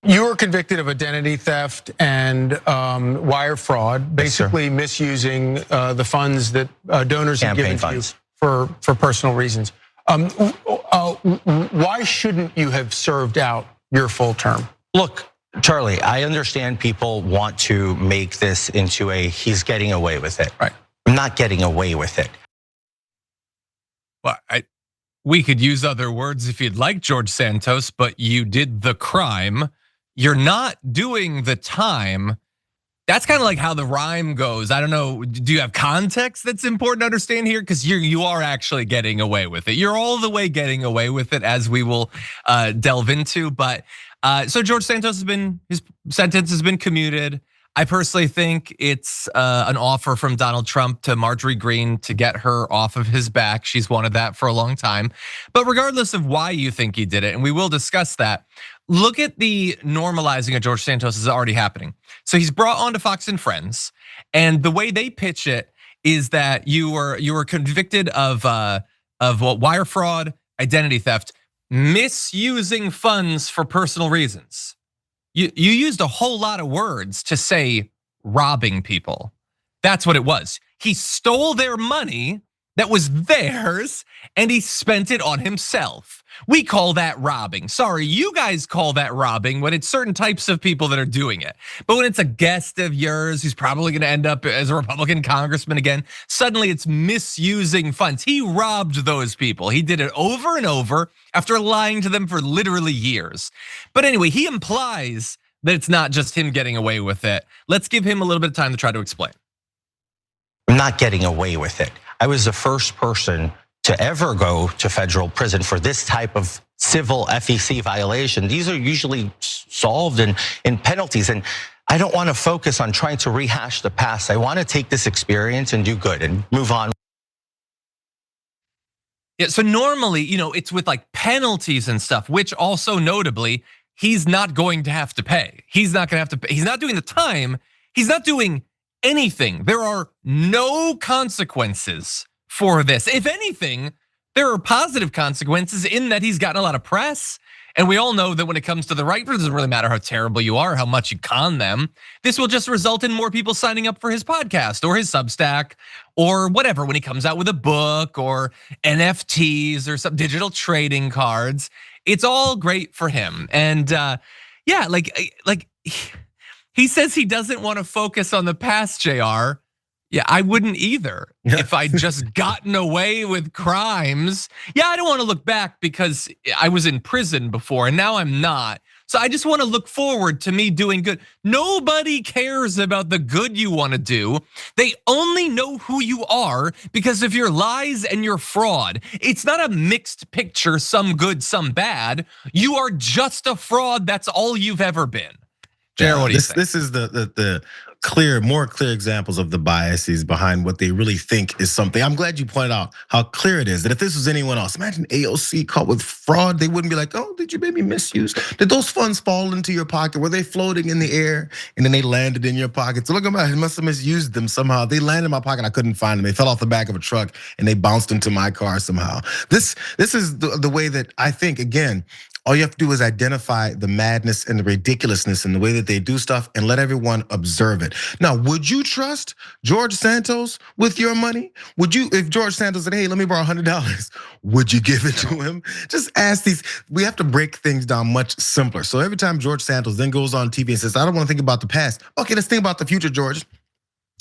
You were convicted of identity theft and wire fraud, basically misusing the funds that donors have given to you for personal reasons. Why shouldn't you have served out your full term? Look, Charlie, I understand people want to make this into a he's getting away with it. Right. I'm not getting away with it. Well, we could use other words if you'd like, George Santos, but you did the crime. You're not doing the time. That's kind of like how the rhyme goes. I don't know, do you have context that's important to understand here? Because you are actually getting away with it. You're all the way getting away with it, as we will delve into. But so George Santos his sentence has been commuted. I personally think it's an offer from Donald Trump to Marjorie Greene to get her off of his back. She's wanted that for a long time. But regardless of why you think he did it, and we will discuss that, look at the normalizing of George Santos is already happening. So he's brought on to Fox and Friends, and the way they pitch it is that you were convicted of what, wire fraud, identity theft, misusing funds for personal reasons. You used a whole lot of words to say robbing people. That's what it was. He stole their money that was theirs and he spent it on himself. We call that robbing. Sorry, you guys call that robbing when it's certain types of people that are doing it. But when it's a guest of yours who's probably gonna end up as a Republican congressman again, suddenly it's misusing funds. He robbed those people. He did it over and over after lying to them for literally years. But anyway, he implies that it's not just him getting away with it. Let's give him a little bit of time to try to explain. I'm not getting away with it. I was the first person to ever go to federal prison for this type of civil FEC violation. These are usually solved in penalties. And I don't want to focus on trying to rehash the past. I want to take this experience and do good and move on. Yeah, so normally, it's with like penalties and stuff, which also notably, he's not going to have to pay. He's not going to have to pay. He's not doing the time. He's not doing anything. There are no consequences for this. If anything, there are positive consequences in that he's gotten a lot of press. And we all know that when it comes to the right, it doesn't really matter how terrible you are, how much you con them. This will just result in more people signing up for his podcast or his Substack or whatever when he comes out with a book or NFTs or some digital trading cards. It's all great for him. And yeah, like he says he doesn't want to focus on the past, JR. Yeah, I wouldn't either. If I'd just gotten away with crimes. Yeah, I don't want to look back because I was in prison before and now I'm not. So I just want to look forward to me doing good. Nobody cares about the good you want to do. They only know who you are because of your lies and your fraud. It's not a mixed picture, some good, some bad. You are just a fraud. That's all you've ever been. Jared, what do you think? This is the more clear examples of the biases behind what they really think is something. I'm glad you pointed out how clear it is that if this was anyone else, imagine AOC caught with fraud, they wouldn't be like, oh, did you maybe misuse? Did those funds fall into your pocket? Were they floating in the air and then they landed in your pocket? So look at that, he must have misused them somehow. They landed in my pocket, I couldn't find them. They fell off the back of a truck and they bounced into my car somehow. This is the way that I think, again, all you have to do is identify the madness and the ridiculousness in the way that they do stuff and let everyone observe it. Now, would you trust George Santos with your money? Would you, if George Santos said, hey, let me borrow $100, would you give it to him? Just ask these, we have to break things down much simpler. So every time George Santos then goes on TV and says, I don't want to think about the past. Okay, let's think about the future, George.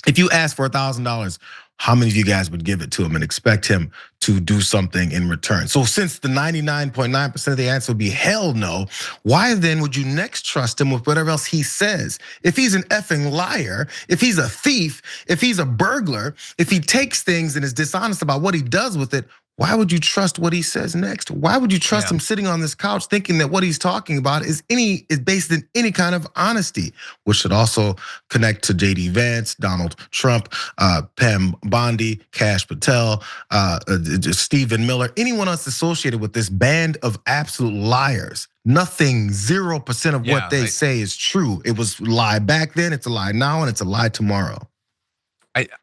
If you ask for $1,000, how many of you guys would give it to him and expect him to do something in return? So since the 99.9% of the answer would be hell no, why then would you next trust him with whatever else he says? If he's an effing liar, if he's a thief, if he's a burglar, if he takes things and is dishonest about what he does with it, why would you trust what he says next? Why would you trust him sitting on this couch thinking that what he's talking about is based in any kind of honesty? Which should also connect to JD Vance, Donald Trump, Pam Bondi, Kash Patel, Stephen Miller, anyone else associated with this band of absolute liars. Nothing, 0% of what they say is true. It was a lie back then, it's a lie now, and it's a lie tomorrow.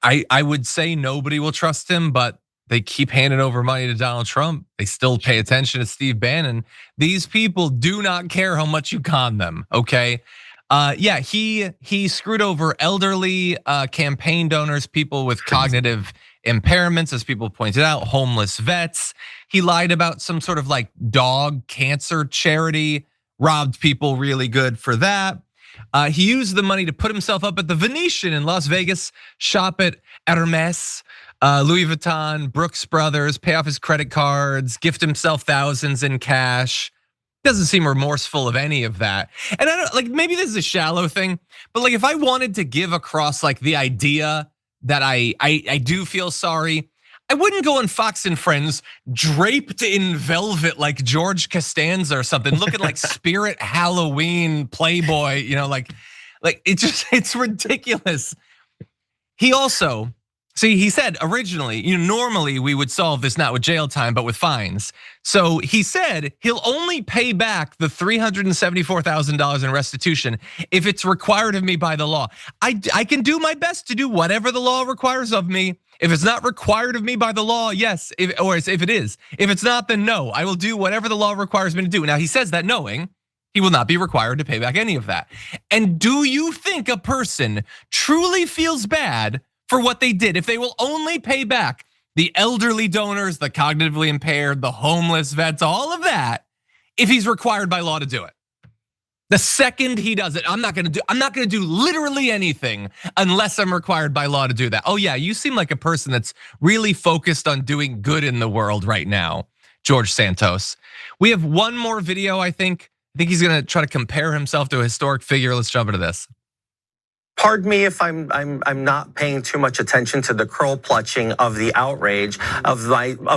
I would say nobody will trust him, but they keep handing over money to Donald Trump. They still pay attention to Steve Bannon. These people do not care how much you con them, okay? Yeah, he screwed over elderly campaign donors, people with cognitive impairments, as people pointed out, homeless vets. He lied about some sort of like dog cancer charity, robbed people really good for that. He used the money to put himself up at the Venetian in Las Vegas, shop at Hermes, Louis Vuitton, Brooks Brothers, pay off his credit cards, gift himself thousands in cash. Doesn't seem remorseful of any of that. And I don't, like, maybe this is a shallow thing, but like if I wanted to give across like the idea that I do feel sorry, I wouldn't go on Fox and Friends draped in velvet like George Costanza or something, looking like Spirit Halloween Playboy, like it's ridiculous. He also, see, he said originally, normally we would solve this not with jail time, but with fines. So he said he'll only pay back the $374,000 in restitution if it's required of me by the law. I can do my best to do whatever the law requires of me. If it's not required of me by the law, yes, or if it is. If it's not, then no, I will do whatever the law requires me to do. Now he says that knowing he will not be required to pay back any of that. And do you think a person truly feels bad for what they did if they will only pay back the elderly donors, the cognitively impaired, the homeless vets, all of that, if he's required by law to do it? The second he does it, I'm not gonna do literally anything unless I'm required by law to do that. Oh yeah, you seem like a person that's really focused on doing good in the world right now, George Santos. We have one more video, I think. I think he's gonna try to compare himself to a historic figure. Let's jump into this. Pardon me if I'm not paying too much attention to the curl clutching of the outrage of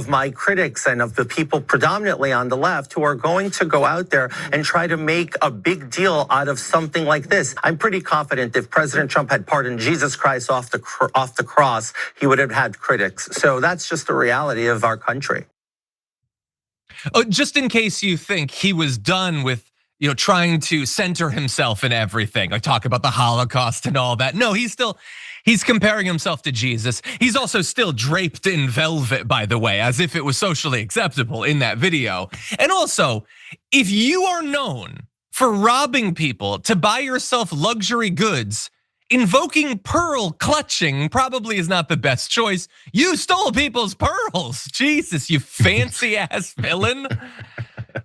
my critics and of the people predominantly on the left who are going to go out there and try to make a big deal out of something like this. I'm pretty confident if President Trump had pardoned Jesus Christ off the cross, he would have had critics. So that's just the reality of our country. Oh, just in case you think he was done with trying to center himself in everything, like talk about the Holocaust and all that. No, he's comparing himself to Jesus. He's also still draped in velvet, by the way, as if it was socially acceptable in that video. And also, if you are known for robbing people to buy yourself luxury goods, invoking pearl clutching probably is not the best choice. You stole people's pearls. Jesus, you fancy ass villain.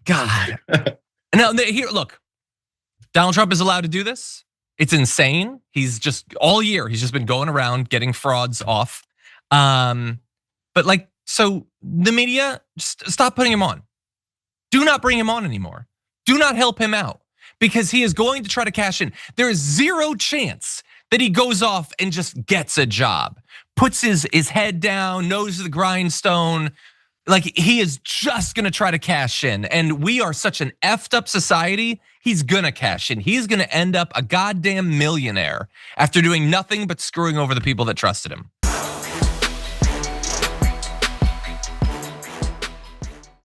God. Now here, look, Donald Trump is allowed to do this. It's insane. He's just all year, he's just been going around getting frauds off. But so the media, just stop putting him on. Do not bring him on anymore. Do not help him out because he is going to try to cash in. There is zero chance that he goes off and just gets a job, puts his head down, nose to the grindstone. Like he is just gonna try to cash in, and we are such an effed up society. He's gonna cash in. He's gonna end up a goddamn millionaire after doing nothing but screwing over the people that trusted him.